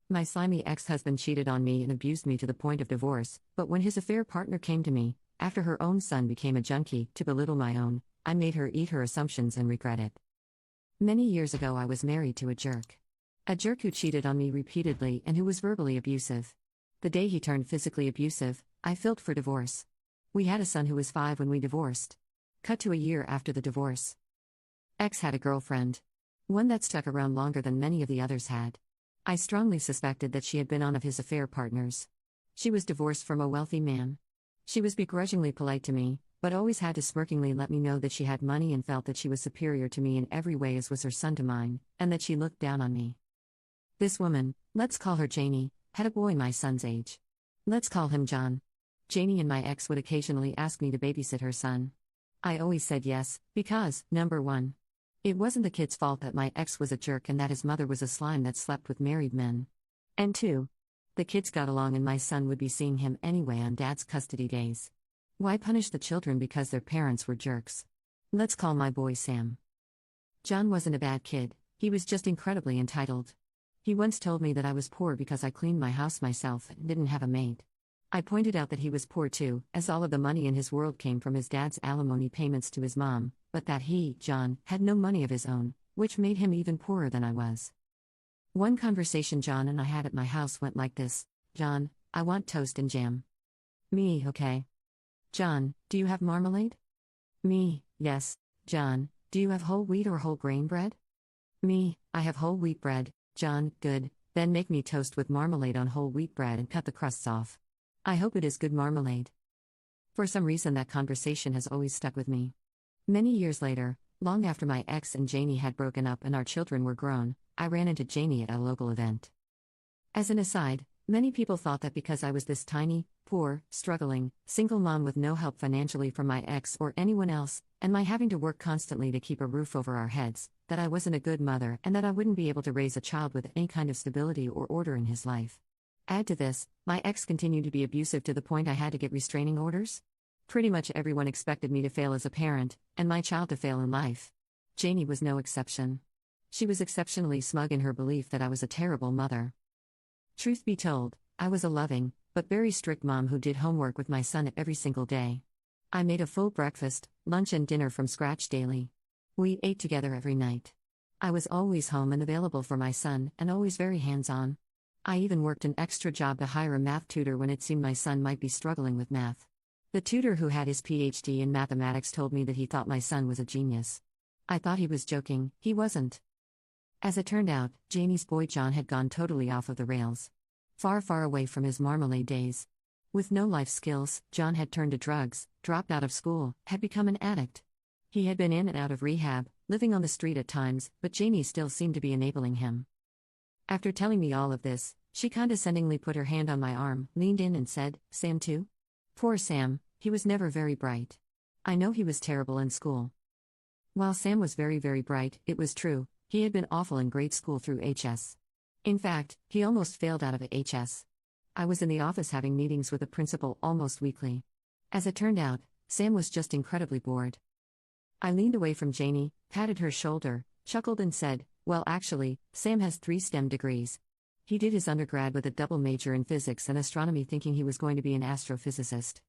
My slimy ex-husband cheated on me and abused me to the point of divorce, but when his affair partner came to me, after her own son became a junkie, to belittle my own, I made her eat her assumptions and regret it. Many years ago I was married to a jerk. A jerk who cheated on me repeatedly and who was verbally abusive. The day he turned physically abusive, I filed for divorce. We had a son who was 5 when we divorced. Cut to a year after the divorce. Ex had a girlfriend. One that stuck around longer than many of the others had. I strongly suspected that she had been one of his affair partners. She was divorced from a wealthy man. She was begrudgingly polite to me, but always had to smirkingly let me know that she had money and felt that she was superior to me in every way as was her son to mine, and that she looked down on me. This woman, let's call her Janie, had a boy my son's age. Let's call him John. Janie and my ex would occasionally ask me to babysit her son. I always said yes, because, number 1, it wasn't the kid's fault that my ex was a jerk and that his mother was a slime that slept with married men. And 2, the kids got along and my son would be seeing him anyway on dad's custody days. Why punish the children because their parents were jerks? Let's call my boy Sam. John wasn't a bad kid, he was just incredibly entitled. He once told me that I was poor because I cleaned my house myself and didn't have a maid. I pointed out that he was poor too, as all of the money in his world came from his dad's alimony payments to his mom, but that he, John, had no money of his own, which made him even poorer than I was. One conversation John and I had at my house went like this: John, I want toast and jam. Me, okay. John, do you have marmalade? Me, yes. John, do you have whole wheat or whole grain bread? Me, I have whole wheat bread. John, good, then make me toast with marmalade on whole wheat bread and cut the crusts off. I hope it is good marmalade. For some reason that conversation has always stuck with me. Many years later, long after my ex and Janie had broken up and our children were grown, I ran into Janie at a local event. As an aside, many people thought that because I was this tiny, poor, struggling, single mom with no help financially from my ex or anyone else, and my having to work constantly to keep a roof over our heads, that I wasn't a good mother and that I wouldn't be able to raise a child with any kind of stability or order in his life. Add to this, my ex continued to be abusive to the point I had to get restraining orders. Pretty much everyone expected me to fail as a parent, and my child to fail in life. Janie was no exception. She was exceptionally smug in her belief that I was a terrible mother. Truth be told, I was a loving, but very strict mom who did homework with my son every single day. I made a full breakfast, lunch and dinner from scratch daily. We ate together every night. I was always home and available for my son, and always very hands-on. I even worked an extra job to hire a math tutor when it seemed my son might be struggling with math. The tutor, who had his PhD in mathematics, told me that he thought my son was a genius. I thought he was joking, he wasn't. As it turned out, Janie's boy John had gone totally off of the rails. Far, far away from his marmalade days. With no life skills, John had turned to drugs, dropped out of school, had become an addict. He had been in and out of rehab, living on the street at times, but Janie still seemed to be enabling him. After telling me all of this, she condescendingly put her hand on my arm, leaned in and said, "Sam too?" Poor Sam, he was never very bright. I know he was terrible in school. While Sam was very, very bright, it was true, he had been awful in grade school through HS. In fact, he almost failed out of HS. I was in the office having meetings with the principal almost weekly. As it turned out, Sam was just incredibly bored. I leaned away from Janie, patted her shoulder, chuckled and said, "Well, actually, Sam has 3 STEM degrees. He did his undergrad with a double major in physics and astronomy, thinking he was going to be an astrophysicist.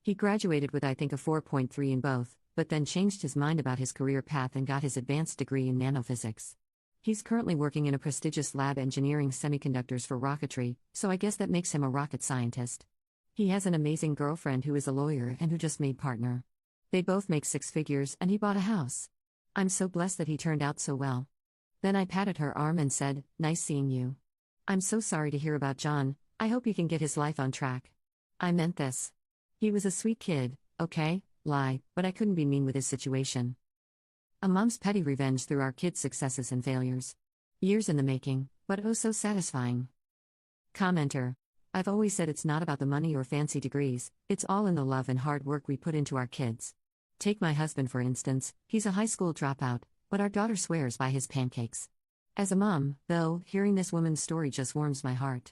He graduated with I think a 4.3 in both, but then changed his mind about his career path and got his advanced degree in nanophysics. He's currently working in a prestigious lab engineering semiconductors for rocketry, so I guess that makes him a rocket scientist. He has an amazing girlfriend who is a lawyer and who just made partner. They both make 6 figures and he bought a house. I'm so blessed that he turned out so well." Then I patted her arm and said, "Nice seeing you. I'm so sorry to hear about John, I hope he can get his life on track." I meant this. He was a sweet kid, okay, lie, but I couldn't be mean with his situation. A mom's petty revenge through our kids' successes and failures. Years in the making, but oh so satisfying. Commenter. I've always said it's not about the money or fancy degrees, it's all in the love and hard work we put into our kids. Take my husband for instance, he's a high school dropout, but our daughter swears by his pancakes. As a mom, though, hearing this woman's story just warms my heart.